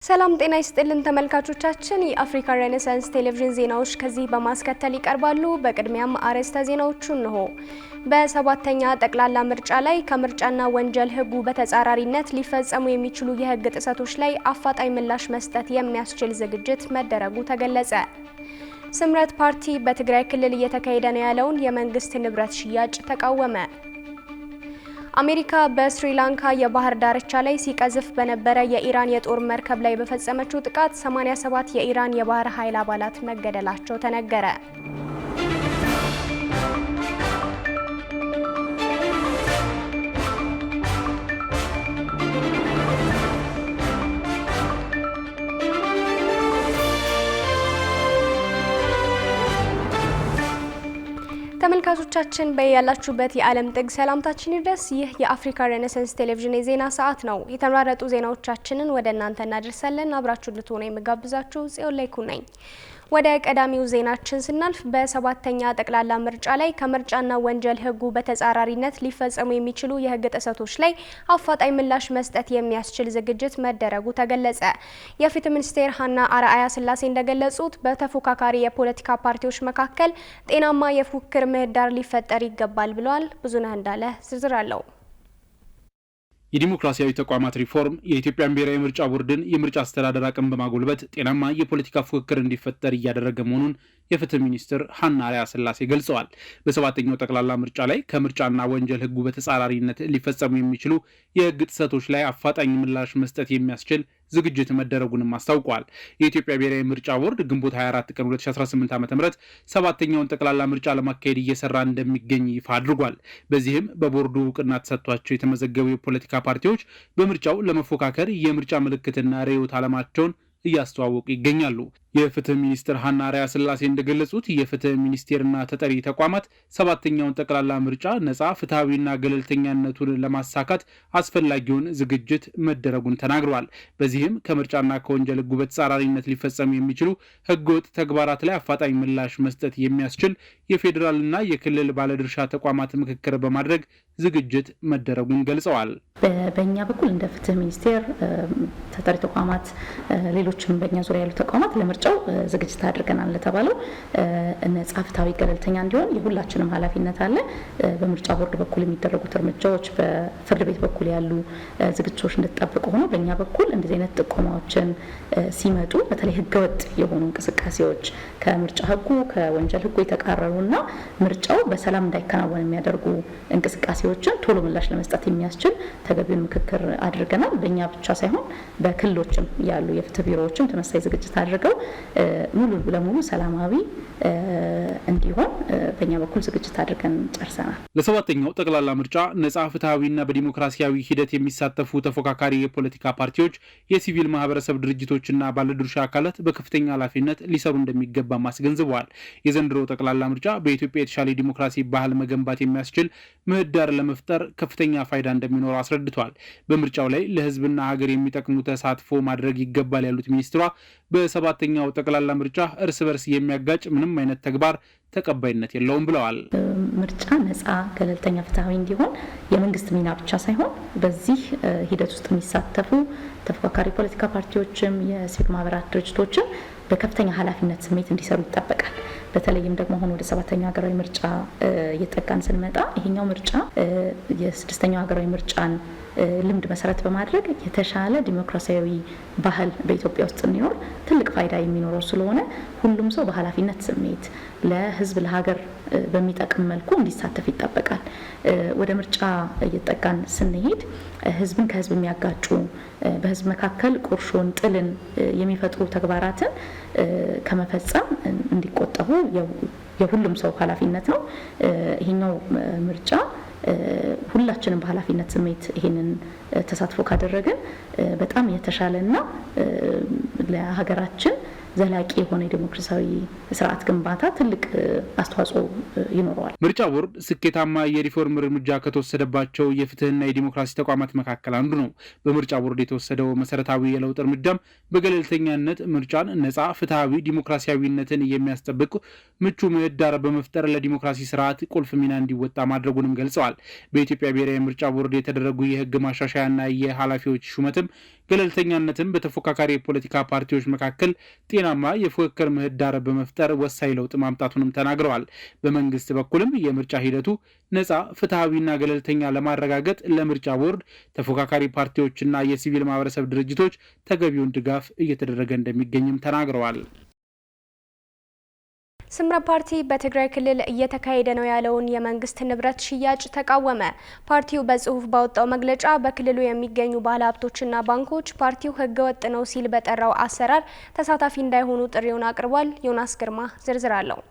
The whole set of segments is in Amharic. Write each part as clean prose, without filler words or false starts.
ሰላም ጤና ይስጥልን ተመልካቾቻችን የአፍሪካ ሬኔሳንስ ቴሌቪዥን ዜናዎች ከዚህ በማስከተል ይቀርባሉ። በቅድሚያም አርዕስተ ዜናዎቹን ነው። በሰባተኛ ጠቅላላ ምርጫ ላይ ከምርጫና ወንጀል ሕጉ በተጻራሪነት ሊፈጸሙ የሚችሉ የሕግ ጥሰቶች ላይ አፋጣኝ ምላሽ መስጠት የሚያስችል ዝግጅት መደረጉ ተገለጸ። ስምረት ፓርቲ በትግራይ ክልል እየተካሄደ ነው ያለውን የመንግስት ንብረት ሽያጭ ተቃወመ። አሜሪካ በስሪላንካ የባህር ዳርቻ ላይ ሲቀዝፍ በነበረ የኢራን የጦር መርከብ ላይ በፈጸመችው ጥቃት 87 የኢራን የባህር ኃይል አባላት መገደላቸው ተነገረ። ተመልካቾቻችን በያላችሁበት የዓለም ጥግ ሰላምታችን ይድረስ። ይህ የአፍሪካ ሬኔሳንስ ቴሌቪዥን የዜና ሰዓት ነው። የተመራረጡ ዜናዎቻችንን ወደ እናንተ እናደርሳለን። አብራችሁ እንድትሆኑ የምጋብዛችሁ ጽዮን ላይኩ ነኝ። ወደ ቀዳሚው ዜናችን ስናልፍ በሰባተኛ ጠቅላላ ምርጫ ላይ ከምርጫና ወንጀል ሕጉ በተጻራሪነት ሊፈጸሙ የሚችሉ የሕግ ጥሰቶች ላይ አፋጣኝ ምላሽ መስጠት የሚያስችል ዝግጅት መደረጉ ተገለጸ። የፍትህ ሚኒስቴር ሀና አርአያ ስላሴ እንደገለጹት በተፎካካሪ የፖለቲካ ፓርቲዎች መካከል ጤናማ የፉክክር ምህዳር ሊፈጠር ይገባል ብለዋል። ብዙነህ እንዳለ ዝርዝር አለው። የዲሞክራሲያዊ ተቋማት ሪፎርም የኢትዮጵያን ብሔራዊ ምርጫ ቦርድን የምርጫ አስተዳደር አቅም በማጎልበት ጤናማ የፖለቲካ ፉክክር እንዲፈጠር እያደረገ መሆኑን የፍትህ ሚኒስትር ሀና አርአያ ስላሴ ገልጸዋል። በሰባተኛው ጠቅላላ ምርጫ ላይ ከምርጫና ወንጀል ሕጉ በተጻራሪነት ሊፈጸሙ የሚችሉ የሕግ ጥሰቶች ላይ አፋጣኝ ምላሽ መስጠት የሚያስችል ዝግጅት መደረጉንም አስታውቋል። የኢትዮጵያ ብሔራዊ ምርጫ ቦርድ ግንቦት 24 ቀን 2018 ዓ.ም ሰባተኛውን ጠቅላላ ምርጫ ለማካሄድ እየሰራ እንደሚገኝ ይፋ አድርጓል። በዚህም በቦርዱ እውቅና ተሰጥቷቸው የተመዘገቡ የፖለቲካ ፓርቲዎች በምርጫው ለመፎካከር የምርጫ ምልክትና ርዕዮተ ዓለማቸውን እያስተዋወቁ ይገኛሉ። የፍትህ ሚኒስትር ሀና አርአያ ስላሴ እንደገለጹት የፍትህ ሚኒስቴርና ተጠሪ ተቋማት ሰባተኛውን ጠቅላላ ምርጫ ነጻ፣ ፍትሐዊና ገለልተኛነቱን ለማሳካት አስፈላጊውን ዝግጅት መደረጉን ተናግረዋል። በዚህም ከምርጫና ከወንጀል ሕጉ በተጻራሪነት ሊፈጸሙ የሚችሉ ሕገወጥ ተግባራት ላይ አፋጣኝ ምላሽ መስጠት የሚያስችል የፌዴራልና የክልል ባለድርሻ ተቋማት ምክክር በማድረግ ዝግጅት መደረጉን ገልጸዋል። በእኛ በኩል እንደ ፍትህ ሚኒስቴር ተጠሪ ተቋማት፣ ሌሎችም በእኛ ዙሪያ ያሉ ተቋማት ለምርጫው ዝግጅት አድርገናል። ለተባለው ነጻ፣ ፍትሐዊ፣ ገለልተኛ እንዲሆን የሁላችንም ኃላፊነት አለ። በምርጫ ቦርድ በኩል የሚደረጉት እርምጃዎች፣ በፍርድ ቤት በኩል ያሉ ዝግጅቶች እንደተጠበቁ ሆኖ በእኛ በኩል እንደዚህ አይነት ጥቆማዎችን ሲመጡ በተለይ ህገወጥ የሆኑ እንቅስቃሴዎች ከምርጫ ሕጉ ከወንጀል ሕጉ የተቃረሩና ምርጫው በሰላም እንዳይከናወን የሚያደርጉ እንቅስቃሴዎችን ቶሎ ምላሽ ለመስጠት የሚያስችል ተገቢውን ምክክር አድርገናል። በእኛ ብቻ ሳይሆን በክልሎችም ያሉ የፍትህ ቢሮዎችም ተመሳሳይ ዝግጅት አድርገው ሙሉ ለሙሉ ሰላማዊ እንዲሆን በእኛ በኩል ዝግጅት አድርገን ጨርሰናል። ለሰባተኛው ጠቅላላ ምርጫ ነጻ፣ ፍትሐዊና በዲሞክራሲያዊ ሂደት የሚሳተፉ ተፎካካሪ የፖለቲካ ፓርቲዎች፣ የሲቪል ማህበረሰብ ድርጅቶችና ባለድርሻ አካላት በከፍተኛ ኃላፊነት ሊሰሩ እንደሚገባም አስገንዝበዋል። የዘንድሮ ጠቅላላ ምርጫ በኢትዮጵያ የተሻለ ዲሞክራሲ ባህል መገንባት የሚያስችል ምህዳር ለመፍጠር ከፍተኛ ፋይዳ እንደሚኖረው አስረድቷል። በምርጫው ላይ ለህዝብና ሀገር የሚጠቅሙ ተሳትፎ ማድረግ ይገባል ያሉት ሚኒስትሯ በሰባተኛው ጠቅላላ ምርጫ እርስ በርስ የሚያጋጭ ምንም አይነት ተግባር ተቀባይነት የለውም ብለዋል። ምርጫ ነጻ፣ ገለልተኛ፣ ፍትሐዊ እንዲሆን የመንግስት ሚና ብቻ ሳይሆን በዚህ ሂደት ውስጥ የሚሳተፉ ተፎካካሪ ፖለቲካ ፓርቲዎችም የሲቪል ማህበራት ድርጅቶችም በከፍተኛ ኃላፊነት ስሜት እንዲሰሩ ይጠበቃል። በተለይም ደግሞ አሁን ወደ ሰባተኛው ሀገራዊ ምርጫ እየጠጋን ስንመጣ ይሄኛው ምርጫ የስድስተኛው ሀገራዊ ምርጫን ልምድ መሰረት በማድረግ የተሻለ ዲሞክራሲያዊ ባህል በኢትዮጵያ ውስጥ እንዲኖር ትልቅ ፋይዳ የሚኖረው ስለሆነ ሁሉም ሰው በኃላፊነት ስሜት ለህዝብ ለሀገር በሚጠቅም መልኩ እንዲሳተፍ ይጠበቃል። ወደ ምርጫ እየጠጋን ስንሄድ ህዝብን ከህዝብ የሚያጋጩ በህዝብ መካከል ቁርሾን፣ ጥልን የሚፈጥሩ ተግባራትን ከመፈጸም እንዲቆጠቡ የሁሉም ሰው ኃላፊነት ነው። ይሄኛው ምርጫ ሁላችንም በኃላፊነት ስሜት ይሄንን ተሳትፎ ካደረግን በጣም የተሻለና ለሀገራችን ዘላቂ የሆነ ዲሞክራሲያዊ ስርዓት ግንባታ ትልቅ አስተዋጽኦ ይኖረዋል። ምርጫ ቦርድ ስኬታማ የሪፎርም እርምጃ ከተወሰደባቸው የፍትህና የዲሞክራሲ ተቋማት መካከል አንዱ ነው። በምርጫ ቦርድ የተወሰደው መሰረታዊ የለውጥ እርምጃም በገለልተኛነት ምርጫን ነጻ፣ ፍትሃዊ፣ ዲሞክራሲያዊነትን የሚያስጠብቅ ምቹ ምህዳር በመፍጠር ለዲሞክራሲ ስርዓት ቁልፍ ሚና እንዲወጣ ማድረጉንም ገልጸዋል። በኢትዮጵያ ብሔራዊ ምርጫ ቦርድ የተደረጉ የህግ ማሻሻያና የኃላፊዎች ሹመትም ገለልተኛነትን በተፎካካሪ የፖለቲካ ፓርቲዎች መካከል ጤናማ የፉክክር ምህዳር በመፍጠር ወሳኝ ለውጥ ማምጣቱንም ተናግረዋል። በመንግስት በኩልም የምርጫ ሂደቱ ነጻ፣ ፍትሃዊና ገለልተኛ ለማረጋገጥ ለምርጫ ቦርድ ተፎካካሪ ፓርቲዎችና የሲቪል ማህበረሰብ ድርጅቶች ተገቢውን ድጋፍ እየተደረገ እንደሚገኝም ተናግረዋል። ስምረት ፓርቲ በትግራይ ክልል እየተካሄደ ነው ያለውን የመንግስት ንብረት ሽያጭ ተቃወመ። ፓርቲው በጽሁፍ ባወጣው መግለጫ በክልሉ የሚገኙ ባለሀብቶችና ባንኮች ፓርቲው ህገወጥ ነው ሲል በጠራው አሰራር ተሳታፊ እንዳይሆኑ ጥሪውን አቅርቧል። ዮናስ ግርማ ዝርዝር አለው።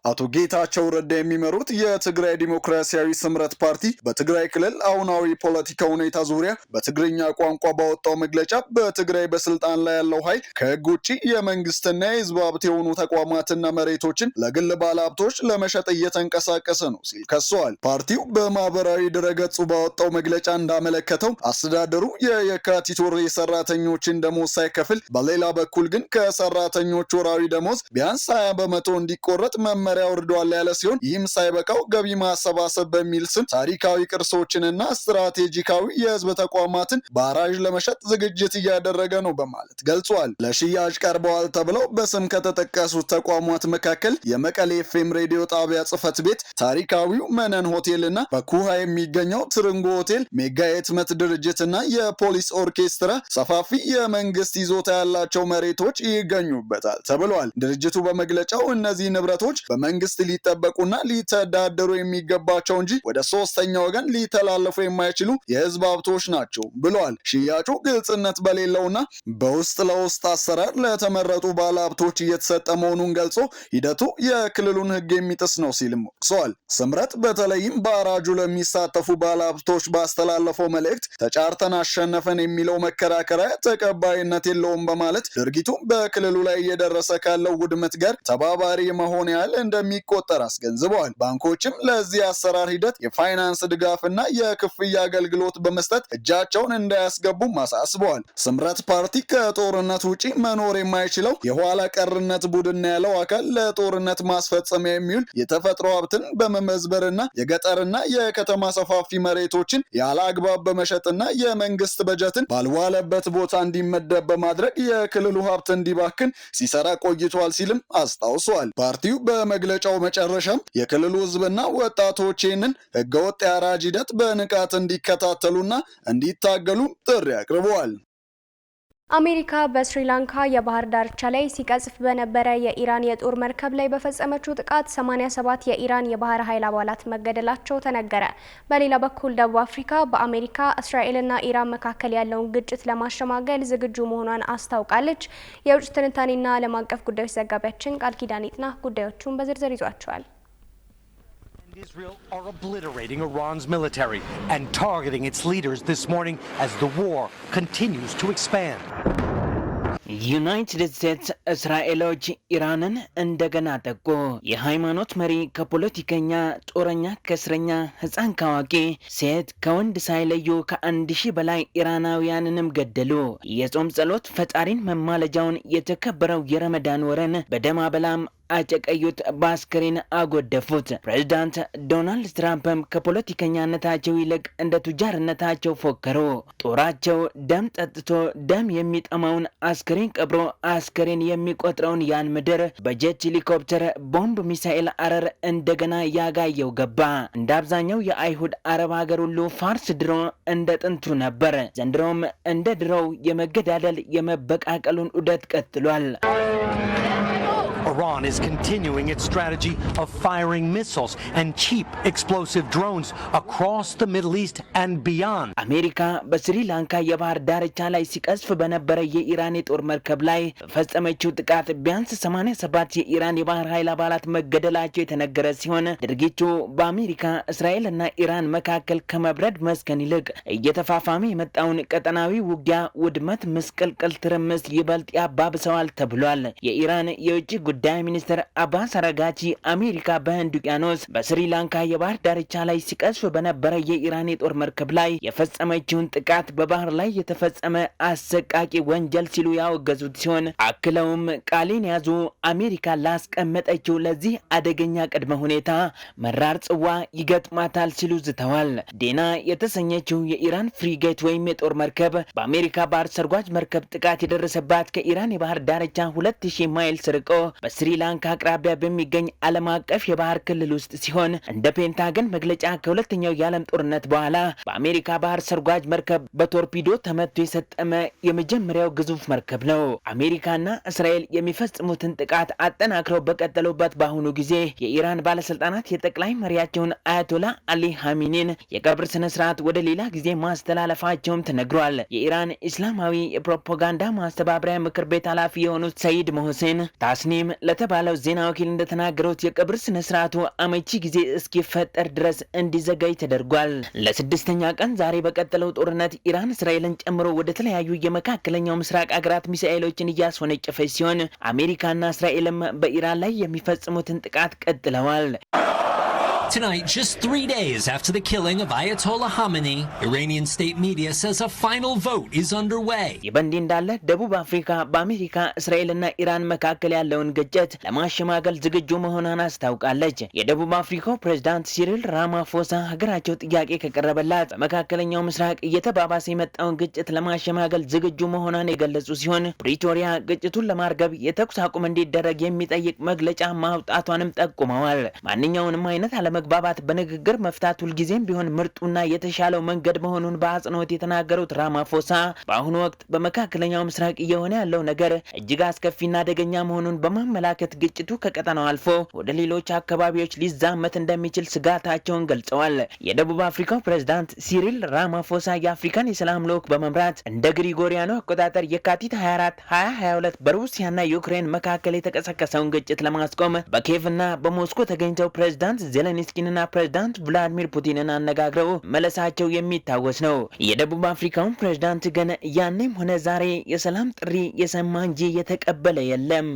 አቶ ጌታቸው ረዳ የሚመሩት የትግራይ ዲሞክራሲያዊ ስምረት ፓርቲ በትግራይ ክልል አሁናዊ ፖለቲካ ሁኔታ ዙሪያ በትግርኛ ቋንቋ ባወጣው መግለጫ በትግራይ በስልጣን ላይ ያለው ኃይል ከህግ ውጭ የመንግስትና የህዝብ ሀብት የሆኑ ተቋማትና መሬቶችን ለግል ባለሀብቶች ለመሸጥ እየተንቀሳቀሰ ነው ሲል ከሰዋል። ፓርቲው በማህበራዊ ድረገጹ ባወጣው መግለጫ እንዳመለከተው አስተዳደሩ የየካቲት ወር የሰራተኞችን ደሞዝ ሳይከፍል፣ በሌላ በኩል ግን ከሰራተኞች ወራዊ ደሞዝ ቢያንስ 20 በመቶ እንዲቆረጥ መመሪያ ወርዷል ያለ ሲሆን ይህም ሳይበቃው ገቢ ማሰባሰብ በሚል ስም ታሪካዊ ቅርሶችንና ስትራቴጂካዊ የህዝብ ተቋማትን በአራዥ ለመሸጥ ዝግጅት እያደረገ ነው በማለት ገልጿል። ለሽያጭ ቀርበዋል ተብለው በስም ከተጠቀሱት ተቋማት መካከል የመቀሌ ኤፍኤም ሬዲዮ ጣቢያ ጽህፈት ቤት፣ ታሪካዊው መነን ሆቴልና በኩሃ የሚገኘው ትርንጎ ሆቴል፣ ሜጋ የህትመት ድርጅትና የፖሊስ ኦርኬስትራ ሰፋፊ የመንግስት ይዞታ ያላቸው መሬቶች ይገኙበታል ተብሏል። ድርጅቱ በመግለጫው እነዚህ ንብረቶች መንግስት ሊጠበቁና ሊተዳደሩ የሚገባቸው እንጂ ወደ ሶስተኛ ወገን ሊተላለፉ የማይችሉ የህዝብ ሀብቶች ናቸው ብለዋል። ሽያጩ ግልጽነት በሌለውና በውስጥ ለውስጥ አሰራር ለተመረጡ ባለሀብቶች እየተሰጠ መሆኑን ገልጾ ሂደቱ የክልሉን ህግ የሚጥስ ነው ሲልም ወቅሰዋል። ስምረት በተለይም በአራጁ ለሚሳተፉ ባለሀብቶች ባስተላለፈው መልእክት ተጫርተን አሸነፈን የሚለው መከራከሪያ ተቀባይነት የለውም በማለት ድርጊቱ በክልሉ ላይ እየደረሰ ካለው ውድመት ጋር ተባባሪ መሆን ያህል እንደሚቆጠር አስገንዝበዋል። ባንኮችም ለዚህ አሰራር ሂደት የፋይናንስ ድጋፍና የክፍያ አገልግሎት በመስጠት እጃቸውን እንዳያስገቡም አሳስበዋል። ስምረት ፓርቲ ከጦርነት ውጪ መኖር የማይችለው የኋላ ቀርነት ቡድን ያለው አካል ለጦርነት ማስፈጸሚያ የሚውል የተፈጥሮ ሀብትን በመመዝበርና የገጠርና የከተማ ሰፋፊ መሬቶችን ያለ አግባብ በመሸጥና የመንግስት በጀትን ባልዋለበት ቦታ እንዲመደብ በማድረግ የክልሉ ሀብት እንዲባክን ሲሰራ ቆይቷል ሲልም አስታውሷል። ፓርቲው በመግለጫው መጨረሻም የክልሉ ህዝብና ወጣቶች ይህንን ህገወጥ የአራጅ ሂደት በንቃት እንዲከታተሉና እንዲታገሉ ጥሪ አቅርበዋል። አሜሪካ በስሪላንካ የባህር ዳርቻ ላይ ሲቀዝፍ በነበረ የኢራን የጦር መርከብ ላይ በፈጸመችው ጥቃት 87 የኢራን የባህር ኃይል አባላት መገደላቸው ተነገረ። በሌላ በኩል ደቡብ አፍሪካ በአሜሪካ እስራኤልና ኢራን መካከል ያለውን ግጭት ለማሸማገል ዝግጁ መሆኗን አስታውቃለች። የውጭ ትንታኔና ዓለም አቀፍ ጉዳዮች ዘጋቢያችን ቃል ኪዳን ይጥና ጉዳዮቹን በዝርዝር ይዟቸዋል። Israel are obliterating Iran's military and targeting its leaders this morning as the war continues to expand. ዩናይትድ ስቴትስ እስራኤሎች ኢራንን እንደገና ጠቁ። የሃይማኖት መሪ ከፖለቲከኛ፣ ጦረኛ ከእስረኛ፣ ህፃን ካዋቂ፣ ሴት ከወንድ ሳይለዩ ከ1000 በላይ ኢራናውያንንም ገደሉ። የጾም ጸሎት ፈጣሪን መማለጃውን የተከበረው የረመዳን ወርን በደም አበላም አጨቀዩት፣ በአስከሬን አጎደፉት። ፕሬዝዳንት ዶናልድ ትራምፕም ከፖለቲከኛነታቸው ይልቅ እንደ ቱጃርነታቸው ፎከሩ። ጦራቸው ደም ጠጥቶ ደም የሚጠማውን አስከሬን ቀብሮ አስከሬን የሚቆጥረውን ያን ምድር በጀት ሄሊኮፕተር፣ ቦምብ፣ ሚሳኤል አረር እንደገና ያጋየው ገባ። እንደ አብዛኛው የአይሁድ አረብ ሀገር ሁሉ ፋርስ ድሮ እንደ ጥንቱ ነበር። ዘንድሮም እንደ ድሮው የመገዳደል የመበቃቀሉን ዑደት ቀጥሏል። Iran is continuing its strategy of firing missiles and cheap explosive drones across the Middle East and beyond. አሜሪካ በስሪላንካ የባህር ዳርቻ ላይ ሲቀስፍ በነበረ የኢራን የጦር መርከብ ላይ በፈጸመችው ጥቃት ቢያንስ 87 የኢራን የባህር ኃይል አባላት መገደላቸው የተነገረ ሲሆን ድርጊቱ በአሜሪካ እስራኤልና ኢራን መካከል ከመብረድ መስከን ይልቅ እየተፋፋመ የመጣውን ቀጠናዊ ውጊያ ውድመት ምስቅልቅል ትርምስ ይበልጥ ያባብሰዋል ተብሏል። የኢራን የውጭ ጉዳይ ሚኒስትር አባስ አራጋቺ አሜሪካ በህንድ ውቅያኖስ በስሪላንካ የባህር ዳርቻ ላይ ሲቀስፍ በነበረ የኢራን የጦር መርከብ ላይ የፈጸመችውን ጥቃት በባህር ላይ የተፈጸመ አሰቃቂ ወንጀል ሲሉ ያወገዙት ሲሆን አክለውም ቃሌን ያዙ፣ አሜሪካ ላስቀመጠችው ለዚህ አደገኛ ቅድመ ሁኔታ መራር ጽዋ ይገጥማታል ሲሉ ዝተዋል። ዴና የተሰኘችው የኢራን ፍሪጌት ወይም የጦር መርከብ በአሜሪካ ባህር ሰርጓጅ መርከብ ጥቃት የደረሰባት ከኢራን የባህር ዳርቻ 2000 ማይልስ ርቆ በስሪላንካ አቅራቢያ በሚገኝ ዓለም አቀፍ የባህር ክልል ውስጥ ሲሆን እንደ ፔንታገን መግለጫ ከሁለተኛው የዓለም ጦርነት በኋላ በአሜሪካ ባህር ሰርጓጅ መርከብ በቶርፒዶ ተመቶ የሰጠመ የመጀመሪያው ግዙፍ መርከብ ነው። አሜሪካና እስራኤል የሚፈጽሙትን ጥቃት አጠናክረው በቀጠሉበት በአሁኑ ጊዜ የኢራን ባለስልጣናት የጠቅላይ መሪያቸውን አያቶላ አሊ ሀሚኒን የቀብር ስነ ስርዓት ወደ ሌላ ጊዜ ማስተላለፋቸውም ተነግሯል። የኢራን እስላማዊ የፕሮፓጋንዳ ማስተባበሪያ ምክር ቤት ኃላፊ የሆኑት ሰይድ ሞህሴን ታስኒም ለተባለው ዜና ወኪል እንደተናገሩት የቀብር ስነ ስርዓቱ አመቺ ጊዜ እስኪፈጠር ድረስ እንዲዘገይ ተደርጓል። ለስድስተኛ ቀን ዛሬ በቀጠለው ጦርነት ኢራን እስራኤልን ጨምሮ ወደ ተለያዩ የመካከለኛው ምስራቅ አገራት ሚሳኤሎችን እያስወነጨፈች ሲሆን አሜሪካና እስራኤልም በኢራን ላይ የሚፈጽሙትን ጥቃት ቀጥለዋል። Tonight, just 3 days after the killing of Ayatollah Khamenei, Iranian state media says a final vote is underway. የበንዲ እንዳለ ደቡብ አፍሪካ በአሜሪካ እስራኤልና ኢራን መካከል ያለውን ግጭት ለማሸማገል ዝግጁ መሆኗን አስታውቃለች። የደቡብ አፍሪካው ፕሬዝዳንት ሲሪል ራማፎሳ ሀገራቸው ጥያቄ ከቀረበላት በመካከለኛው ምስራቅ እየተባባሰ የመጣውን ግጭት ለማሸማገል ዝግጁ መሆኗን የገለጹ ሲሆን ፕሪቶሪያ ግጭቱን ለማርገብ የተኩስ አቁም እንዲደረግ የሚጠይቅ መግለጫ ማውጣቷንም ጠቁመዋል። ማንኛውንም አይነት መግባባት በንግግር መፍታት ሁልጊዜም ቢሆን ምርጡና የተሻለው መንገድ መሆኑን በአጽንኦት የተናገሩት ራማፎሳ በአሁኑ ወቅት በመካከለኛው ምስራቅ እየሆነ ያለው ነገር እጅግ አስከፊና አደገኛ መሆኑን በማመላከት ግጭቱ ከቀጠናው አልፎ ወደ ሌሎች አካባቢዎች ሊዛመት እንደሚችል ስጋታቸውን ገልጸዋል። የደቡብ አፍሪካው ፕሬዝዳንት ሲሪል ራማፎሳ የአፍሪካን የሰላም ልዑክ በመምራት እንደ ግሪጎሪያኑ አቆጣጠር የካቲት 24 2022 በሩሲያና ዩክሬን መካከል የተቀሰቀሰውን ግጭት ለማስቆም በኪየቭና በሞስኮ ተገኝተው ፕሬዝዳንት ዜሌንስኪ ና ፕሬዝዳንት ቭላዲሚር ፑቲንን አነጋግረው መለሳቸው የሚታወስ ነው። የደቡብ አፍሪካውን ፕሬዝዳንት ግን ያኔም ሆነ ዛሬ የሰላም ጥሪ የሰማ እንጂ የተቀበለ የለም።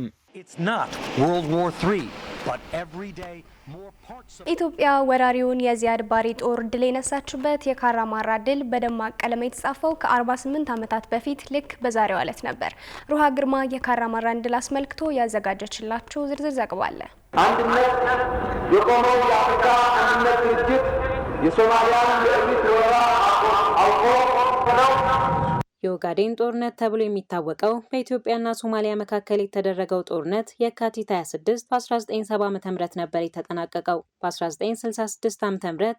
ኢትዮጵያ ወራሪውን የዚያድ ባሬ ጦር ድል የነሳችበት የካራማራ ድል በደማቅ ቀለም የተጻፈው ከ48 ዓመታት በፊት ልክ በዛሬው ዕለት ነበር። ሩሃ ግርማ የካራማራን ድል አስመልክቶ ያዘጋጀችላችሁ ዝርዝር ዘገባ አለ። አንድነት የቆመው የአፍሪካ አንድነት ድርጅት የሶማሊያን የእብሪት ወረራ አውቆ ነው። የኦጋዴን ጦርነት ተብሎ የሚታወቀው በኢትዮጵያና ሶማሊያ መካከል የተደረገው ጦርነት የካቲት 26 በ1970 ዓ.ም ነበር የተጠናቀቀው። በ1966 ዓ.ም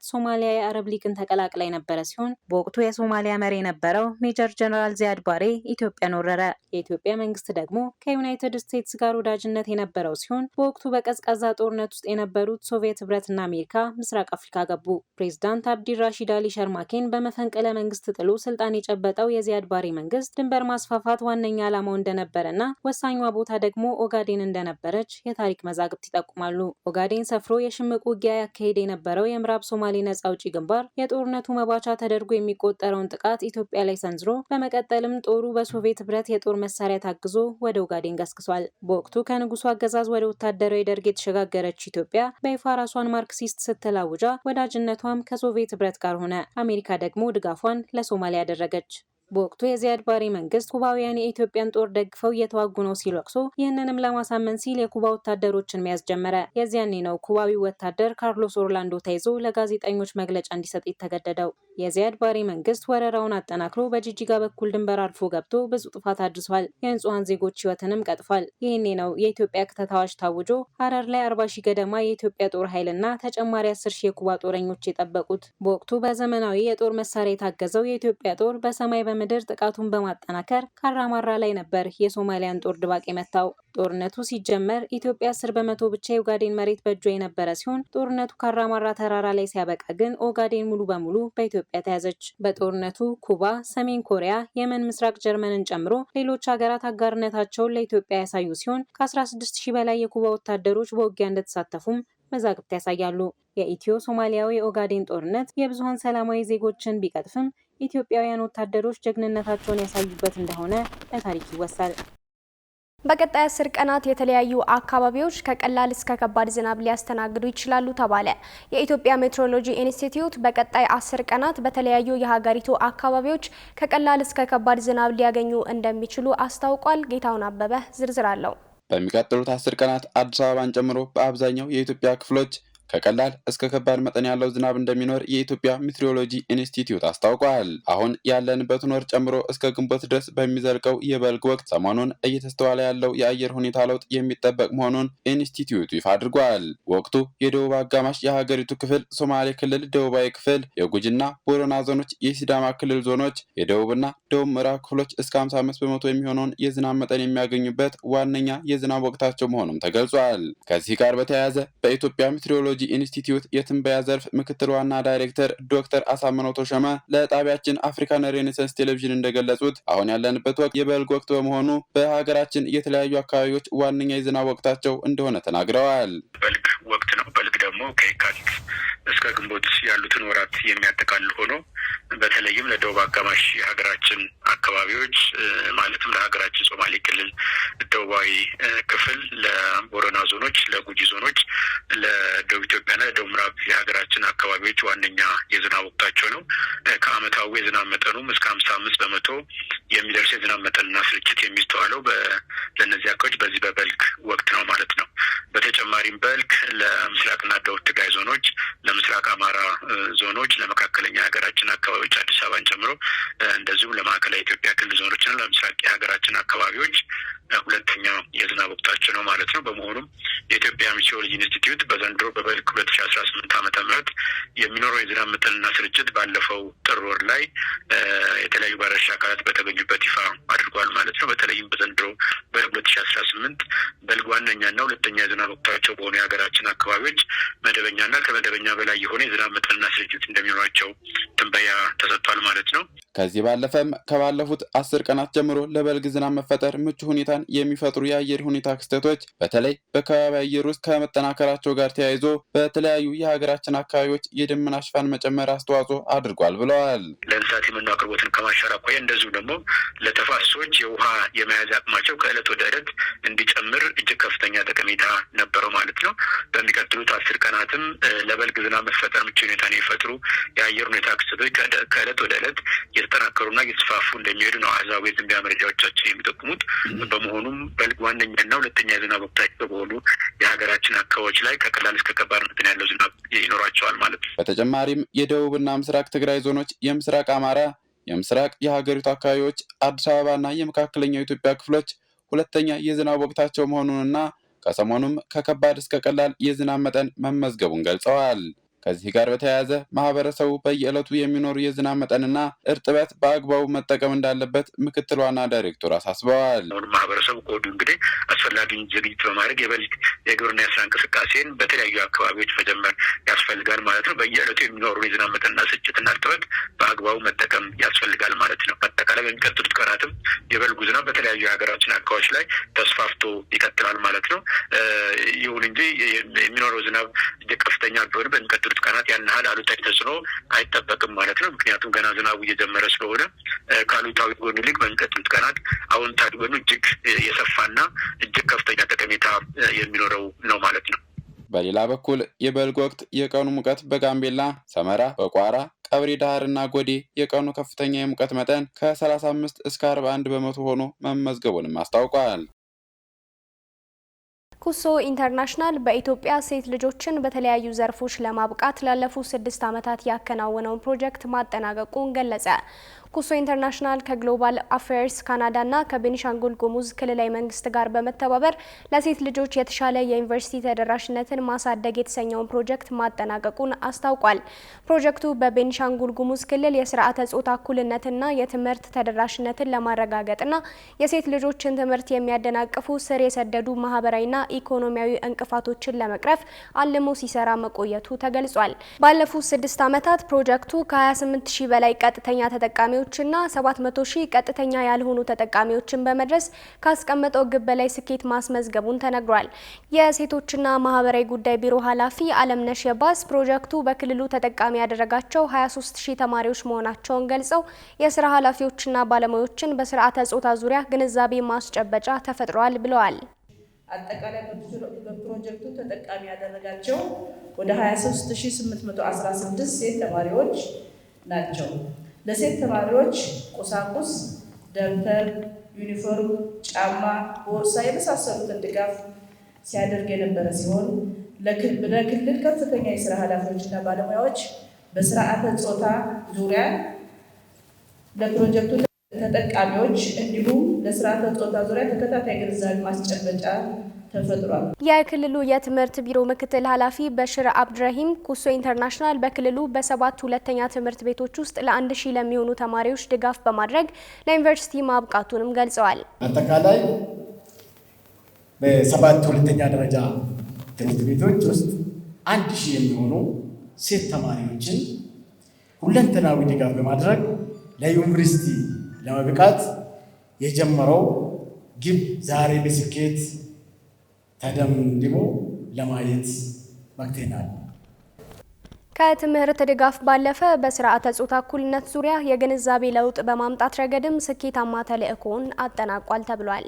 ሶማሊያ የአረብ ሊግን ተቀላቅላ የነበረ ሲሆን በወቅቱ የሶማሊያ መሪ የነበረው ሜጀር ጀነራል ዚያድ ባሬ ኢትዮጵያን ወረረ። የኢትዮጵያ መንግስት ደግሞ ከዩናይትድ ስቴትስ ጋር ወዳጅነት የነበረው ሲሆን በወቅቱ በቀዝቃዛ ጦርነት ውስጥ የነበሩት ሶቪየት ህብረትና አሜሪካ ምስራቅ አፍሪካ ገቡ። ፕሬዝዳንት አብዲራሺድ አሊ ሸርማኬን በመፈንቅለ መንግስት ጥሎ ስልጣን የጨበጠው የዚያድ ባሬ መንግስት ድንበር ማስፋፋት ዋነኛ ዓላማው እንደነበረና ወሳኟ ቦታ ደግሞ ኦጋዴን እንደነበረች የታሪክ መዛግብት ይጠቁማሉ። ኦጋዴን ሰፍሮ የሽምቅ ውጊያ ያካሄደ የነበረው የምዕራብ ሶማሌ ነጻ አውጪ ግንባር የጦርነቱ መባቻ ተደርጎ የሚቆጠረውን ጥቃት ኢትዮጵያ ላይ ሰንዝሮ በመቀጠልም ጦሩ በሶቪየት ህብረት የጦር መሳሪያ ታግዞ ወደ ኦጋዴን ገስግሷል። በወቅቱ ከንጉሱ አገዛዝ ወደ ወታደራዊ ደርግ የተሸጋገረች ኢትዮጵያ በይፋ ራሷን ማርክሲስት ስትል አውጃ ወዳጅነቷም ከሶቪየት ህብረት ጋር ሆነ። አሜሪካ ደግሞ ድጋፏን ለሶማሊያ ያደረገች። በወቅቱ የዚያድ ባሬ መንግስት ኩባውያን የኢትዮጵያን ጦር ደግፈው እየተዋጉ ነው ሲል ወቅሶ ይህንንም ለማሳመን ሲል የኩባ ወታደሮችን መያዝ ጀመረ። የዚያኔ ነው ኩባዊው ወታደር ካርሎስ ኦርላንዶ ተይዞ ለጋዜጠኞች መግለጫ እንዲሰጥ የተገደደው። የዚያድ ባሬ መንግስት ወረራውን አጠናክሮ በጂጂጋ በኩል ድንበር አልፎ ገብቶ ብዙ ጥፋት አድርሷል። የንጹሃን ዜጎች ህይወትንም ቀጥፏል። ይህኔ ነው የኢትዮጵያ ክተት አዋጅ ታውጆ ሐረር ላይ 40 ሺህ ገደማ የኢትዮጵያ ጦር ኃይልና ተጨማሪ 10 ሺህ የኩባ ጦረኞች የጠበቁት። በወቅቱ በዘመናዊ የጦር መሳሪያ የታገዘው የኢትዮጵያ ጦር በሰማይ በምድር ጥቃቱን በማጠናከር ካራማራ ላይ ነበር የሶማሊያን ጦር ድባቅ የመታው። ጦርነቱ ሲጀመር ኢትዮጵያ 10 በመቶ ብቻ የኦጋዴን መሬት በእጇ የነበረ ሲሆን ጦርነቱ ካራማራ ተራራ ላይ ሲያበቃ ግን ኦጋዴን ሙሉ በሙሉ በኢትዮጵያ ተያዘች። በጦርነቱ ኩባ፣ ሰሜን ኮሪያ፣ የመን፣ ምስራቅ ጀርመንን ጨምሮ ሌሎች ሀገራት አጋርነታቸውን ለኢትዮጵያ ያሳዩ ሲሆን ከ16000 በላይ የኩባ ወታደሮች በውጊያ እንደተሳተፉም መዛግብት ያሳያሉ። የኢትዮ ሶማሊያዊ የኦጋዴን ጦርነት የብዙሃን ሰላማዊ ዜጎችን ቢቀጥፍም ኢትዮጵያውያን ወታደሮች ጀግንነታቸውን ያሳዩበት እንደሆነ ለታሪክ ይወሳል። በቀጣይ 10 ቀናት የተለያዩ አካባቢዎች ከቀላል እስከ ከባድ ዝናብ ሊያስተናግዱ ይችላሉ ተባለ። የኢትዮጵያ ሜትሮሎጂ ኢንስቲትዩት በቀጣይ 10 ቀናት በተለያዩ የሀገሪቱ አካባቢዎች ከቀላል እስከ ከባድ ዝናብ ሊያገኙ እንደሚችሉ አስታውቋል። ጌታውን አበበ ዝርዝር አለው። በሚቀጥሉት 10 ቀናት አዲስ አበባን ጨምሮ በአብዛኛው የኢትዮጵያ ክፍሎች ከቀላል እስከ ከባድ መጠን ያለው ዝናብ እንደሚኖር የኢትዮጵያ ሜትሮሎጂ ኢንስቲትዩት አስታውቋል። አሁን ያለንበትን ወር ጨምሮ እስከ ግንቦት ድረስ በሚዘልቀው የበልግ ወቅት ሰሞኑን እየተስተዋለ ያለው የአየር ሁኔታ ለውጥ የሚጠበቅ መሆኑን ኢንስቲትዩቱ ይፋ አድርጓል። ወቅቱ የደቡብ አጋማሽ የሀገሪቱ ክፍል፣ ሶማሌ ክልል ደቡባዊ ክፍል፣ የጉጂና ቦረና ዞኖች፣ የሲዳማ ክልል ዞኖች፣ የደቡብና ደቡብ ምዕራብ ክፍሎች እስከ 55 በመቶ የሚሆነውን የዝናብ መጠን የሚያገኙበት ዋነኛ የዝናብ ወቅታቸው መሆኑም ተገልጿል። ከዚህ ጋር በተያያዘ በኢትዮጵያ ሜትሮሎጂ ኢንስቲትዩት የትንበያ ዘርፍ ምክትል ዋና ዳይሬክተር ዶክተር አሳምነው ተሾመ ለጣቢያችን አፍሪካን ሬኔሳንስ ቴሌቪዥን እንደገለጹት አሁን ያለንበት ወቅት የበልግ ወቅት በመሆኑ በሀገራችን የተለያዩ አካባቢዎች ዋነኛ የዝናብ ወቅታቸው እንደሆነ ተናግረዋል። በልግ ወቅት ነው። በልግ ደግሞ ከየካቲት እስከ ግንቦት ያሉትን ወራት የሚያጠቃልል ሆኖ በተለይም ለደቡብ አጋማሽ የሀገራችን አካባቢዎች ማለትም ለሀገራችን ሶማሌ ክልል ደቡባዊ ክፍል፣ ለቦረና ዞኖች፣ ለጉጂ ዞኖች፣ ለደቡብ ኢትዮጵያና ለደቡብ ምዕራብ የሀገራችን አካባቢዎች ዋነኛ የዝናብ ወቅታቸው ነው። ከአመታዊ የዝናብ መጠኑም እስከ 55 በመቶ የሚደርስ የዝናብ መጠንና ስርጭት የሚስተዋለው ለእነዚህ አካባቢዎች በዚህ በበልግ ወቅት ነው ማለት ነው። በተጨማሪም በልግ ለምስራቅና ደቡብ ትግራይ ዞኖች፣ ለምስራቅ አማራ ዞኖች፣ ለመካከለኛ የሀገራችን አካባቢዎች አዲስ አበባን ጨምሮ እንደዚሁም ለማዕከላዊ ኢትዮጵያ ክልል ዞኖችና ለምስራቅ የሀገራችን አካባቢዎች ሁለተኛ የዝናብ ወቅታቸው ነው ማለት ነው። በመሆኑም የኢትዮጵያ ሜትሮሎጂ ኢንስቲትዩት በዘንድሮ በበልግ 2018 ዓመተ ምህረት የሚኖረው የዝናብ መጠንና ስርጭት ባለፈው ጥር ወር ላይ የተለያዩ ባለድርሻ አካላት በተገኙበት ይፋ አድርጓል ማለት ነው። በተለይም በዘንድሮ በልግ 2018 በልግ ዋነኛና ሁለተኛ የዝናብ ወቅታቸው በሆኑ የሀገራችን አካባቢዎች መደበኛና ከመደበኛ በላይ የሆነ የዝናብ መጠንና ስርጭት እንደሚኖራቸው ትንበያ ተሰጥቷል ማለት ነው። ከዚህ ባለፈም ከባለፉት 10 ቀናት ጀምሮ ለበልግ ዝናብ መፈጠር ምቹ ሁኔታን የሚፈጥሩ የአየር ሁኔታ ክስተቶች በተለይ በከባቢ አየር ውስጥ ከመጠናከራቸው ጋር ተያይዞ በተለያዩ የሀገራችን አካባቢዎች የደመና ሽፋን መጨመር አስተዋጽኦ አድርጓል ብለዋል። ለእንስሳት የመኖ አቅርቦትን ከማሻር አኳያ እንደዚሁ ደግሞ ለተፋሰሶች የውሃ የመያዝ አቅማቸው ከዕለት ወደ ዕለት እንዲጨምር እጅግ ከፍተኛ ጠቀሜታ ነበረው ማለት ነው። በሚቀጥሉት 10 ቀናትም ለበልግ ዝናብ መፈጠር ምቹ ሁኔታን የሚፈጥሩ የአየር ሁኔታ ክስተቶች ከዕለት ወደ ዕለት እየተጠናከሩና እየተስፋፉ እንደሚሄዱ ነው አሃዛዊ የትንበያ መረጃዎቻችን የሚጠቁሙት። በመሆኑም በልግ ዋነኛና ሁለተኛ የዝናብ ወቅታቸው በሆኑ የሀገራችን አካባቢዎች ላይ ከቀላል እስከ ከባድ መጠን ያለው ዝናብ ይኖራቸዋል ማለት ነው። በተጨማሪም የደቡብና ምስራቅ ትግራይ ዞኖች፣ የምስራቅ አማራ፣ የምስራቅ የሀገሪቱ አካባቢዎች፣ አዲስ አበባና የመካከለኛው ኢትዮጵያ ክፍሎች ሁለተኛ የዝናብ ወቅታቸው መሆኑንና ከሰሞኑም ከከባድ እስከ ቀላል የዝናብ መጠን መመዝገቡን ገልጸዋል። ከዚህ ጋር በተያያዘ ማህበረሰቡ በየዕለቱ የሚኖሩ የዝናብ መጠንና እርጥበት በአግባቡ መጠቀም እንዳለበት ምክትል ዋና ዳይሬክተር አሳስበዋል። ማህበረሰቡ ከወዲሁ እንግዲህ አስፈላጊውን ዝግጅት በማድረግ የበልግ የግብርና የስራ እንቅስቃሴን በተለያዩ አካባቢዎች መጀመር ያስፈልጋል ማለት ነው። በየዕለቱ የሚኖሩ የዝናብ መጠንና ስርጭትና እርጥበት በአግባቡ መጠቀም ያስፈልጋል ማለት ነው። አጠቃላይ በሚቀጥሉት ቀናትም የበልጉ ዝናብ በተለያዩ የሀገራችን አካባቢዎች ላይ ተስፋፍቶ ይቀጥላል ማለት ነው። ይሁን እንጂ የሚኖረው ዝናብ እጅግ ከፍተኛ ቢሆን በሚቀጥሉት ቀናት ያን ያህል አሉታዊ ተጽዕኖ አይጠበቅም ማለት ነው። ምክንያቱም ገና ዝናቡ እየጀመረ ስለሆነ ከአሉታዊ ጎኑ ይልቅ በሚቀጥሉት ቀናት አዎንታዊ ጎኑ እጅግ የሰፋና እጅግ ከፍተኛ ጠቀሜታ የሚኖረው ነው ማለት ነው። በሌላ በኩል የበልግ ወቅት የቀኑ ሙቀት በጋምቤላ፣ ሰመራ፣ በቋራ፣ ቀብሪ ዳህርና ጎዴ የቀኑ ከፍተኛ የሙቀት መጠን ከ35 እስከ 41 በመቶ ሆኖ መመዝገቡንም አስታውቋል። ኩሶ ኢንተርናሽናል በኢትዮጵያ ሴት ልጆችን በተለያዩ ዘርፎች ለማብቃት ላለፉት 6 ዓመታት ያከናወነውን ፕሮጀክት ማጠናቀቁን ገለጸ። ኩሶ ኢንተርናሽናል ከግሎባል አፌርስ ካናዳና ከቤኒሻንጉል ጉሙዝ ክልላዊ መንግስት ጋር በመተባበር ለሴት ልጆች የተሻለ የዩኒቨርሲቲ ተደራሽነትን ማሳደግ የተሰኘውን ፕሮጀክት ማጠናቀቁን አስታውቋል። ፕሮጀክቱ በቤኒሻንጉል ጉሙዝ ክልል የስርዓተ ጾታ እኩልነትና የትምህርት ተደራሽነትን ለማረጋገጥና የሴት ልጆችን ትምህርት የሚያደናቅፉ ስር የሰደዱ ማህበራዊና ኢኮኖሚያዊ እንቅፋቶችን ለመቅረፍ አልሞ ሲሰራ መቆየቱ ተገልጿል። ባለፉት 6 ዓመታት ፕሮጀክቱ ከ28000 በላይ ቀጥተኛ ተጠቃሚዎችና 700,000 ቀጥተኛ ያልሆኑ ተጠቃሚዎችን በመድረስ ካስቀመጠው ግብ በላይ ስኬት ማስመዝገቡን ተነግሯል። የሴቶችና ማህበራዊ ጉዳይ ቢሮ ኃላፊ አለምነሽ የባስ ፕሮጀክቱ በክልሉ ተጠቃሚ ያደረጋቸው 23000 ተማሪዎች መሆናቸውን ገልጸው የስራ ኃላፊዎችና ባለሙያዎችን በስርዓተ ጾታ ዙሪያ ግንዛቤ ማስጨበጫ ተፈጥሯል ብለዋል። አጠቃላይ በፕሮጀክቱ ተጠቃሚ ያደረጋቸው ወደ 23816 ሴት ተማሪዎች ናቸው። ለሴት ተማሪዎች ቁሳቁስ፣ ደብተር፣ ዩኒፎርም፣ ጫማ፣ ቦርሳ የመሳሰሉትን ድጋፍ ሲያደርግ የነበረ ሲሆን ለክልል ከፍተኛ የስራ ኃላፊዎችና ባለሙያዎች በስርዓተ ጾታ ዙሪያ ለፕሮጀክቱ ተጠቃሚዎች እንዲሁም ለስርዓተ ጾታ ዙሪያ ተከታታይ ግንዛቤ ማስጨበጫ ተፈጥሯል። የክልሉ የትምህርት ቢሮ ምክትል ኃላፊ በሽር አብድራሂም ኩሶ ኢንተርናሽናል በክልሉ በ7 ሁለተኛ ትምህርት ቤቶች ውስጥ ለ1000 ለሚሆኑ ተማሪዎች ድጋፍ በማድረግ ለዩኒቨርሲቲ ማብቃቱንም ገልጸዋል። አጠቃላይ በ7 ሁለተኛ ደረጃ ትምህርት ቤቶች ውስጥ 1000 የሚሆኑ ሴት ተማሪዎችን ሁለንተናዊ ድጋፍ በማድረግ ለዩኒቨርሲቲ ለማብቃት የጀመረው ግብ ዛሬ በስኬት ተደምድሞ ለማየት በቅተናል። ከትምህርት ድጋፍ ባለፈ በስርዓተ ጾታ እኩልነት ዙሪያ የግንዛቤ ለውጥ በማምጣት ረገድም ስኬታማ ተልዕኮውን አጠናቋል ተብሏል።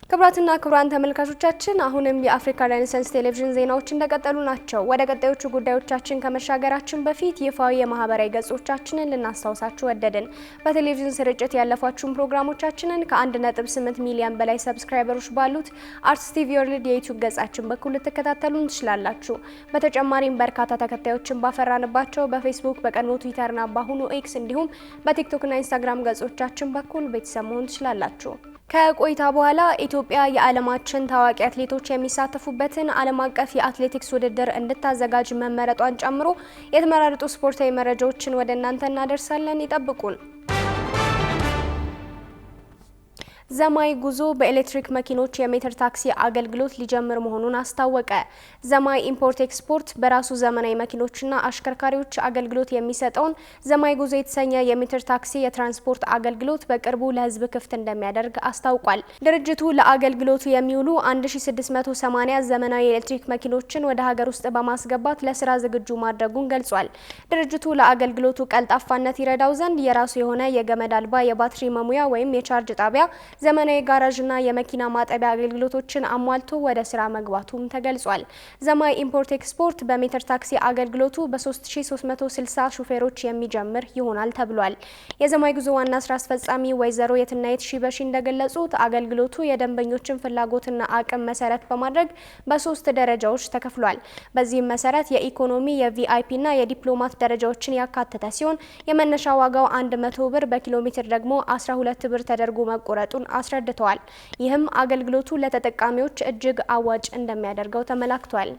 ክቡራትና ክቡራን ተመልካቾቻችን አሁንም የአፍሪካ ሬኔሳንስ ቴሌቪዥን ዜናዎች እንደቀጠሉ ናቸው። ወደ ቀጣዮቹ ጉዳዮቻችን ከመሻገራችን በፊት ይፋዊ የማህበራዊ ገጾቻችንን ልናስታውሳችሁ ወደድን። በቴሌቪዥን ስርጭት ያለፏችሁን ፕሮግራሞቻችንን ከ1.8 ሚሊዮን በላይ ሰብስክራይበሮች ባሉት አርትስ ቲቪ ወርልድ የዩቲዩብ ገጻችን በኩል ልትከታተሉን ትችላላችሁ። በተጨማሪም በርካታ ተከታዮችን ባፈራንባቸው በፌስቡክ፣ በቀድሞ ትዊተርና በአሁኑ ኤክስ እንዲሁም በቲክቶክና ኢንስታግራም ገጾቻችን በኩል ቤተሰብ መሆን ትችላላችሁ። ከቆይታ በኋላ ኢትዮጵያ የዓለማችን ታዋቂ አትሌቶች የሚሳተፉበትን ዓለም አቀፍ የአትሌቲክስ ውድድር እንድታዘጋጅ መመረጧን ጨምሮ የተመራረጡ ስፖርታዊ መረጃዎችን ወደ እናንተ እናደርሳለን። ይጠብቁን። ዘማይ ጉዞ በኤሌክትሪክ መኪኖች የሜትር ታክሲ አገልግሎት ሊጀምር መሆኑን አስታወቀ። ዘማይ ኢምፖርት ኤክስፖርት በራሱ ዘመናዊ መኪኖችና አሽከርካሪዎች አገልግሎት የሚሰጠውን ዘማይ ጉዞ የተሰኘ የሜትር ታክሲ የትራንስፖርት አገልግሎት በቅርቡ ለሕዝብ ክፍት እንደሚያደርግ አስታውቋል። ድርጅቱ ለአገልግሎቱ የሚውሉ 1680 ዘመናዊ የኤሌክትሪክ መኪኖችን ወደ ሀገር ውስጥ በማስገባት ለስራ ዝግጁ ማድረጉን ገልጿል። ድርጅቱ ለአገልግሎቱ ቀልጣፋነት ይረዳው ዘንድ የራሱ የሆነ የገመድ አልባ የባትሪ መሙያ ወይም የቻርጅ ጣቢያ፣ ዘመናዊ ጋራዥና የመኪና ማጠቢያ አገልግሎቶችን አሟልቶ ወደ ስራ መግባቱም ተገልጿል። ዘማይ ኢምፖርት ኤክስፖርት በሜትር ታክሲ አገልግሎቱ በ3360 ሹፌሮች የሚጀምር ይሆናል ተብሏል። የዘማይ ጉዞ ዋና ስራ አስፈጻሚ ወይዘሮ የትናየት ሺበሺ እንደገለጹት አገልግሎቱ የደንበኞችን ፍላጎትና አቅም መሰረት በማድረግ በ3 ደረጃዎች ተከፍሏል። በዚህም መሰረት የኢኮኖሚ፣ የቪአይፒና የዲፕሎማት ደረጃዎችን ያካተተ ሲሆን የመነሻ ዋጋው 100 ብር በኪሎ ሜትር ደግሞ 12 ብር ተደርጎ መቆረጡን አስረድተዋል። ይህም አገልግሎቱ ለተጠቃሚዎች እጅግ አዋጭ እንደሚያደርገው ተመላክቷል።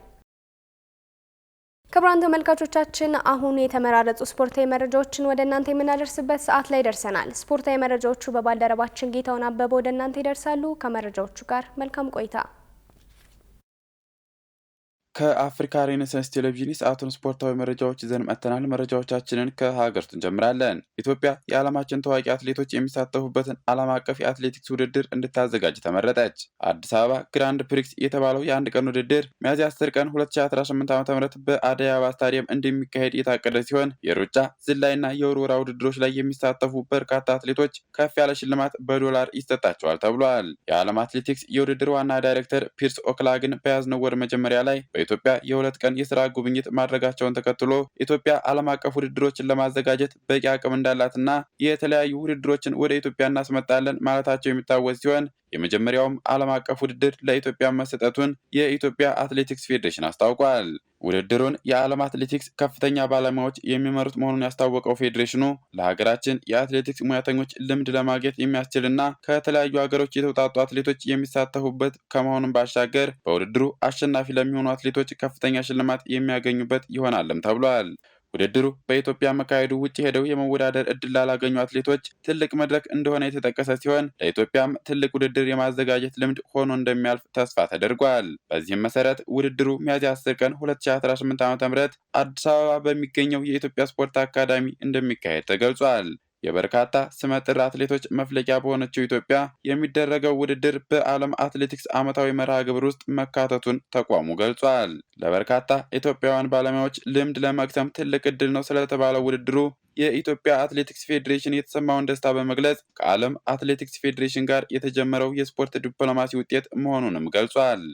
ክቡራን ተመልካቾቻችን አሁን የተመራረጡ ስፖርታዊ መረጃዎችን ወደ እናንተ የምናደርስበት ሰዓት ላይ ደርሰናል። ስፖርታዊ መረጃዎቹ በባልደረባችን ጌታውን አበበ ወደ እናንተ ይደርሳሉ። ከመረጃዎቹ ጋር መልካም ቆይታ። ከአፍሪካ ሬኔሳንስ ቴሌቪዥን የሰዓቱን ስፖርታዊ መረጃዎች ይዘን መጥተናል። መረጃዎቻችንን ከሀገር ውስጥ እንጀምራለን። ኢትዮጵያ የዓለማችን ታዋቂ አትሌቶች የሚሳተፉበትን ዓለም አቀፍ የአትሌቲክስ ውድድር እንድታዘጋጅ ተመረጠች። አዲስ አበባ ግራንድ ፕሪክስ የተባለው የአንድ ቀን ውድድር ሚያዝያ 10 ቀን 2018 ዓ.ም በአደይ አበባ ስታዲየም እንደሚካሄድ የታቀደ ሲሆን የሩጫ ዝላይና የውርወራ ውድድሮች ላይ የሚሳተፉ በርካታ አትሌቶች ከፍ ያለ ሽልማት በዶላር ይሰጣቸዋል ተብሏል። የዓለም አትሌቲክስ የውድድር ዋና ዳይሬክተር ፒርስ ኦክላግን በያዝነው ወር መጀመሪያ ላይ በኢትዮጵያ የ2 ቀን የስራ ጉብኝት ማድረጋቸውን ተከትሎ ኢትዮጵያ ዓለም አቀፍ ውድድሮችን ለማዘጋጀት በቂ አቅም እንዳላትና የተለያዩ ውድድሮችን ወደ ኢትዮጵያ እናስመጣለን ማለታቸው የሚታወስ ሲሆን የመጀመሪያውም ዓለም አቀፍ ውድድር ለኢትዮጵያ መሰጠቱን የኢትዮጵያ አትሌቲክስ ፌዴሬሽን አስታውቋል። ውድድሩን የዓለም አትሌቲክስ ከፍተኛ ባለሙያዎች የሚመሩት መሆኑን ያስታወቀው ፌዴሬሽኑ ለሀገራችን የአትሌቲክስ ሙያተኞች ልምድ ለማግኘት የሚያስችልና ከተለያዩ ሀገሮች የተውጣጡ አትሌቶች የሚሳተፉበት ከመሆኑን ባሻገር በውድድሩ አሸናፊ ለሚሆኑ አትሌቶች ከፍተኛ ሽልማት የሚያገኙበት ይሆናልም ተብሏል። ውድድሩ በኢትዮጵያ መካሄዱ ውጭ ሄደው የመወዳደር እድል ላላገኙ አትሌቶች ትልቅ መድረክ እንደሆነ የተጠቀሰ ሲሆን ለኢትዮጵያም ትልቅ ውድድር የማዘጋጀት ልምድ ሆኖ እንደሚያልፍ ተስፋ ተደርጓል። በዚህም መሰረት ውድድሩ ሚያዝያ 10 ቀን 2018 ዓ.ም አዲስ አበባ በሚገኘው የኢትዮጵያ ስፖርት አካዳሚ እንደሚካሄድ ተገልጿል። የበርካታ ስመጥር አትሌቶች መፍለቂያ በሆነችው ኢትዮጵያ የሚደረገው ውድድር በዓለም አትሌቲክስ ዓመታዊ መርሃ ግብር ውስጥ መካተቱን ተቋሙ ገልጿል። ለበርካታ ኢትዮጵያውያን ባለሙያዎች ልምድ ለመቅሰም ትልቅ ዕድል ነው ስለተባለው ውድድሩ የኢትዮጵያ አትሌቲክስ ፌዴሬሽን የተሰማውን ደስታ በመግለጽ ከዓለም አትሌቲክስ ፌዴሬሽን ጋር የተጀመረው የስፖርት ዲፕሎማሲ ውጤት መሆኑንም ገልጿል።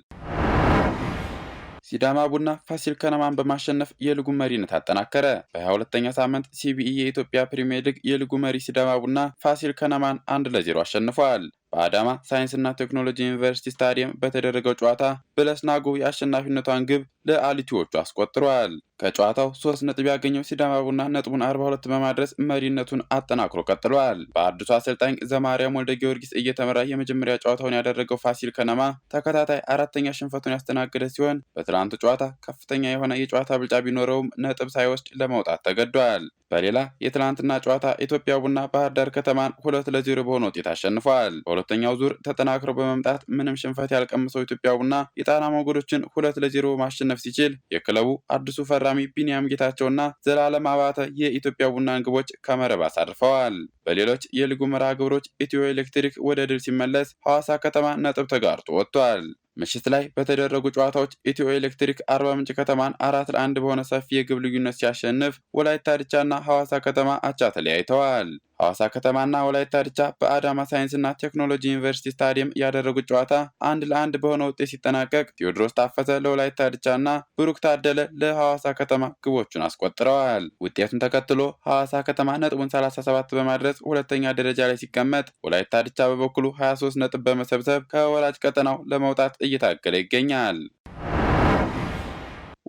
ሲዳማ ቡና ፋሲል ከነማን በማሸነፍ የሊጉ መሪነት አጠናከረ። በ22ኛ ሳምንት ሲቢኢ የኢትዮጵያ ፕሪሚየር ሊግ የሊጉ መሪ ሲዳማ ቡና ፋሲል ከነማን 1-0 አሸንፏል። በአዳማ ሳይንስና ቴክኖሎጂ ዩኒቨርሲቲ ስታዲየም በተደረገው ጨዋታ በለስናጎ የአሸናፊነቷን ግብ ለአሊቲዎቹ አስቆጥሯል። ከጨዋታው 3 ነጥብ ያገኘው ሲዳማ ቡና ነጥቡን 42 በማድረስ መሪነቱን አጠናክሮ ቀጥሏል። በአዲሱ አሰልጣኝ ዘማሪያም ወልደ ጊዮርጊስ እየተመራ የመጀመሪያ ጨዋታውን ያደረገው ፋሲል ከነማ ተከታታይ 4ኛ ሽንፈቱን ያስተናገደ ሲሆን በትናንቱ ጨዋታ ከፍተኛ የሆነ የጨዋታ ብልጫ ቢኖረውም ነጥብ ሳይወስድ ለመውጣት ተገዷል። በሌላ የትናንትና ጨዋታ ኢትዮጵያ ቡና ባህር ዳር ከተማን 2-0 በሆነ ውጤት አሸንፏል። በሁለተኛው ዙር ተጠናክሮ በመምጣት ምንም ሽንፈት ያልቀመሰው ኢትዮጵያ ቡና የጣና ሞገዶችን 2-0 ማሸነፍ ሲችል የክለቡ አዲሱ ፈራሚ ቢኒያም ጌታቸውና ዘላለም አባተ የኢትዮጵያ ቡናን ግቦች ከመረብ አሳርፈዋል። በሌሎች የሊጉ መርሃ ግብሮች ኢትዮ ኤሌክትሪክ ወደ ድል ሲመለስ ሐዋሳ ከተማ ነጥብ ተጋርቶ ወጥቷል። ምሽት ላይ በተደረጉ ጨዋታዎች ኢትዮ ኤሌክትሪክ አርባ ምንጭ ከተማን 4-1 በሆነ ሰፊ የግብ ልዩነት ሲያሸንፍ ወላይታ ዲቻና ሐዋሳ ከተማ አቻ ተለያይተዋል። ሐዋሳ ከተማና ወላይታ ዲቻ በአዳማ ሳይንስና ቴክኖሎጂ ዩኒቨርሲቲ ስታዲየም ያደረጉት ጨዋታ 1-1 በሆነ ውጤት ሲጠናቀቅ ቴዎድሮስ ታፈሰ ለወላይታ ዲቻና ብሩክ ታደለ ለሐዋሳ ከተማ ግቦቹን አስቆጥረዋል። ውጤቱን ተከትሎ ሐዋሳ ከተማ ነጥቡን 37 በማድረስ ሁለተኛ ደረጃ ላይ ሲቀመጥ፣ ወላይታ ዲቻ በበኩሉ 23 ነጥብ በመሰብሰብ ከወራጅ ቀጠናው ለመውጣት እየታገለ ይገኛል።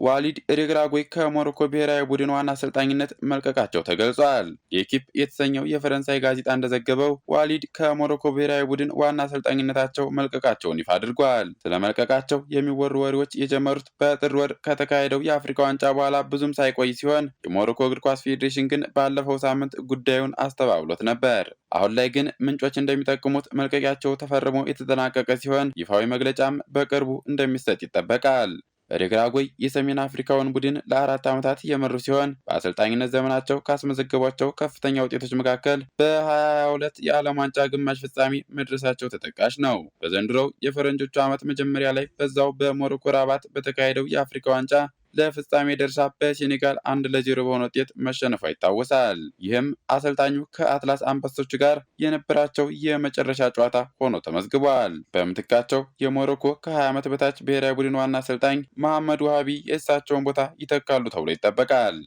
ዋሊድ ሬግራጎይ ከሞሮኮ ብሔራዊ ቡድን ዋና አሰልጣኝነት መልቀቃቸው ተገልጿል። የኪፕ የተሰኘው የፈረንሳይ ጋዜጣ እንደዘገበው ዋሊድ ከሞሮኮ ብሔራዊ ቡድን ዋና አሰልጣኝነታቸው መልቀቃቸውን ይፋ አድርጓል። ስለ መልቀቃቸው የሚወሩ ወሬዎች የጀመሩት በጥር ወር ከተካሄደው የአፍሪካ ዋንጫ በኋላ ብዙም ሳይቆይ ሲሆን የሞሮኮ እግር ኳስ ፌዴሬሽን ግን ባለፈው ሳምንት ጉዳዩን አስተባብሎት ነበር። አሁን ላይ ግን ምንጮች እንደሚጠቁሙት መልቀቂያቸው ተፈርሞ የተጠናቀቀ ሲሆን ይፋዊ መግለጫም በቅርቡ እንደሚሰጥ ይጠበቃል። ሬግራጎይ የሰሜን አፍሪካውን ቡድን ለ4 ዓመታት የመሩ ሲሆን በአሰልጣኝነት ዘመናቸው ካስመዘገቧቸው ከፍተኛ ውጤቶች መካከል በ2022 የዓለም ዋንጫ ግማሽ ፍጻሜ መድረሳቸው ተጠቃሽ ነው። በዘንድሮው የፈረንጆቹ ዓመት መጀመሪያ ላይ በዛው በሞሮኮ ራባት በተካሄደው የአፍሪካ ዋንጫ ለፍጻሜ ደርሳ በሴኔጋል 1-0 በሆነ ውጤት መሸነፏ ይታወሳል። ይህም አሰልጣኙ ከአትላስ አንበሶች ጋር የነበራቸው የመጨረሻ ጨዋታ ሆኖ ተመዝግቧል። በምትካቸው የሞሮኮ ከ20 ዓመት በታች ብሔራዊ ቡድን ዋና አሰልጣኝ መሐመድ ውሃቢ የእሳቸውን ቦታ ይተካሉ ተብሎ ይጠበቃል።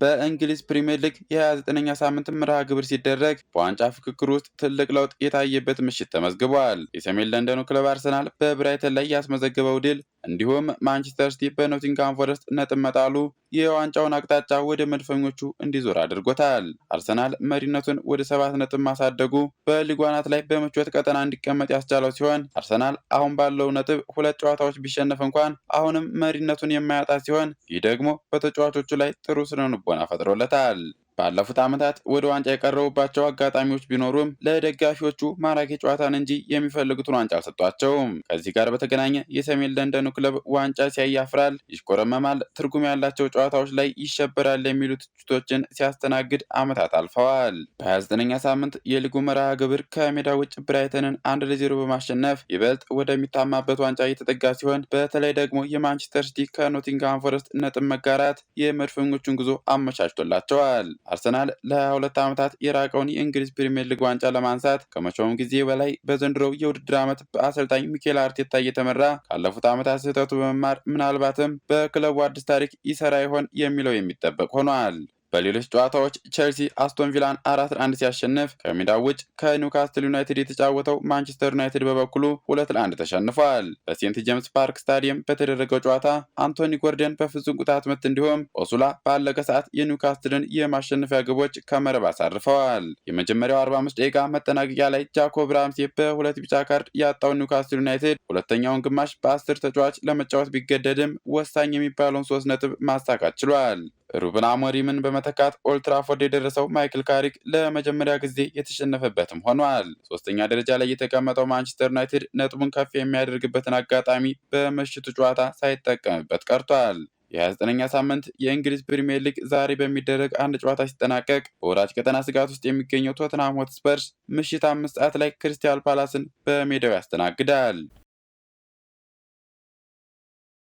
በእንግሊዝ ፕሪሚየር ሊግ የ29ኛ ሳምንት መርሃ ግብር ሲደረግ በዋንጫ ፍክክር ውስጥ ትልቅ ለውጥ የታየበት ምሽት ተመዝግቧል። የሰሜን ለንደኑ ክለብ አርሰናል በብራይተን ላይ ያስመዘገበው ድል እንዲሁም ማንቸስተር ሲቲ በኖቲንግሃም ፎረስት ነጥብ መጣሉ የዋንጫውን አቅጣጫ ወደ መድፈኞቹ እንዲዞር አድርጎታል። አርሰናል መሪነቱን ወደ 7 ነጥብ ማሳደጉ በሊጉ አናት ላይ በምቾት ቀጠና እንዲቀመጥ ያስቻለው ሲሆን አርሰናል አሁን ባለው ነጥብ 2 ጨዋታዎች ቢሸነፍ እንኳን አሁንም መሪነቱን የማያጣ ሲሆን ይህ ደግሞ በተጫዋቾቹ ላይ ጥሩ ስነልቦና ፈጥሮለታል። ባለፉት ዓመታት ወደ ዋንጫ የቀረቡባቸው አጋጣሚዎች ቢኖሩም ለደጋፊዎቹ ማራኪ ጨዋታን እንጂ የሚፈልጉትን ዋንጫ አልሰጧቸውም። ከዚህ ጋር በተገናኘ የሰሜን ለንደኑ ክለብ ዋንጫ ሲያይ ያፍራል፣ ይሽኮረመማል፣ ትርጉም ያላቸው ጨዋታዎች ላይ ይሸበራል የሚሉ ትችቶችን ሲያስተናግድ ዓመታት አልፈዋል። በ29ኛ ሳምንት የሊጉ መርሃ ግብር ከሜዳ ውጭ ብራይተንን 1-0 በማሸነፍ ይበልጥ ወደሚታማበት ዋንጫ እየተጠጋ ሲሆን በተለይ ደግሞ የማንቸስተር ሲቲ ከኖቲንግሃም ፎረስት ነጥብ መጋራት የመድፈኞቹን ጉዞ አመቻችቶላቸዋል። አርሰናል ለ22 ዓመታት የራቀውን የእንግሊዝ ፕሪሚየር ሊግ ዋንጫ ለማንሳት ከመቼውም ጊዜ በላይ በዘንድሮው የውድድር ዓመት በአሰልጣኝ ሚኬል አርቴታ እየተመራ ካለፉት ዓመታት ስህተቱ በመማር ምናልባትም በክለቡ አዲስ ታሪክ ይሰራ ይሆን የሚለው የሚጠበቅ ሆኗል። በሌሎች ጨዋታዎች ቼልሲ አስቶን ቪላን 4-1 ሲያሸንፍ ከሜዳው ውጭ ከኒውካስትል ዩናይትድ የተጫወተው ማንቸስተር ዩናይትድ በበኩሉ 2-1 ተሸንፏል። በሴንት ጄምስ ፓርክ ስታዲየም በተደረገው ጨዋታ አንቶኒ ጎርደን በፍጹም ቅጣት ምት እንዲሁም ኦሱላ ባለቀ ሰዓት የኒውካስትልን የማሸነፊያ ግቦች ከመረብ አሳርፈዋል። የመጀመሪያው 45 ደቂቃ መጠናቀቂያ ላይ ጃኮብ ራምሴ በሁለት ቢጫ ካርድ ያጣው ኒውካስትል ዩናይትድ ሁለተኛውን ግማሽ በ10 ተጫዋች ለመጫወት ቢገደድም ወሳኝ የሚባለውን 3 ነጥብ ማሳካት ችሏል። ሩበን አሞሪምን በመተካት ኦልትራፎርድ የደረሰው ማይክል ካሪክ ለመጀመሪያ ጊዜ የተሸነፈበትም ሆኗል። ሶስተኛ ደረጃ ላይ የተቀመጠው ማንቸስተር ዩናይትድ ነጥቡን ከፍ የሚያደርግበትን አጋጣሚ በምሽቱ ጨዋታ ሳይጠቀምበት ቀርቷል። የ29ኛ ሳምንት የእንግሊዝ ፕሪሚየር ሊግ ዛሬ በሚደረግ አንድ ጨዋታ ሲጠናቀቅ በወራጅ ቀጠና ስጋት ውስጥ የሚገኘው ቶተንሃም ሆትስፐርስ ምሽት 5 ሰዓት ላይ ክሪስታል ፓላስን በሜዳው ያስተናግዳል።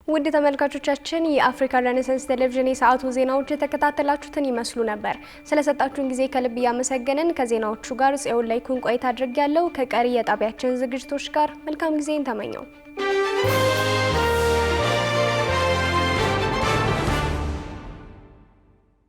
ውድ ተመልካቾቻችን የአፍሪካ ሬኔሳንስ ቴሌቪዥን የሰዓቱ ዜናዎች የተከታተላችሁትን ይመስሉ ነበር። ስለሰጣችሁን ጊዜ ከልብ እያመሰገንን ከዜናዎቹ ጋር ጽዮን ላይ ቆይታ አድርጌያለሁ። ከቀሪ የጣቢያችን ዝግጅቶች ጋር መልካም ጊዜን ተመኘው።